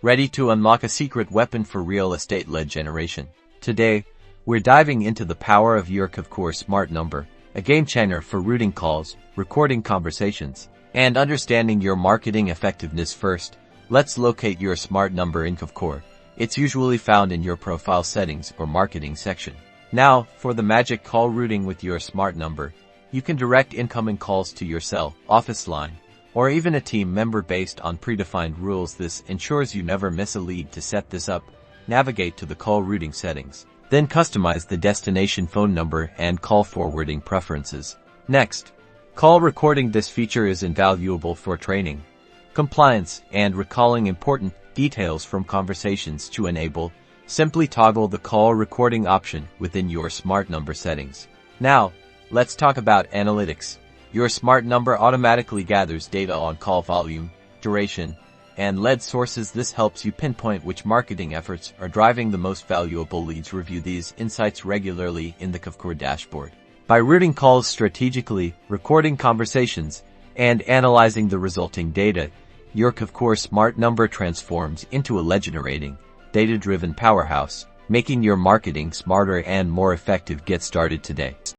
ready to unlock a secret weapon for real estate lead generation. Today, we're diving into the power of your Kvcore smart number, a game changer for routing calls, recording conversations, and understanding your marketing effectiveness. First, let's locate your smart number in Kvcore. It's usually found in your profile settings or marketing section. Now, for the magic call routing with your smart number, you can direct incoming calls to your cell, office line, or even a team member based on predefined rules. This ensures you never miss a lead. To set this up, navigate to the call routing settings. Then customize the destination phone number and call forwarding preferences. Next, call recording. This feature is invaluable for training, compliance, and recalling important details from conversations. To enable, simply toggle the call recording option within your smart number settings. Now, let's talk about analytics. Your smart number automatically gathers data on call volume, duration, and lead sources. This helps you pinpoint which marketing efforts are driving the most valuable leads. Review these insights regularly in the Kvcore dashboard. By routing calls strategically, recording conversations, and analyzing the resulting data, your Kvcore smart number transforms into a lead-generating, data-driven powerhouse, making your marketing smarter and more effective. Get started today.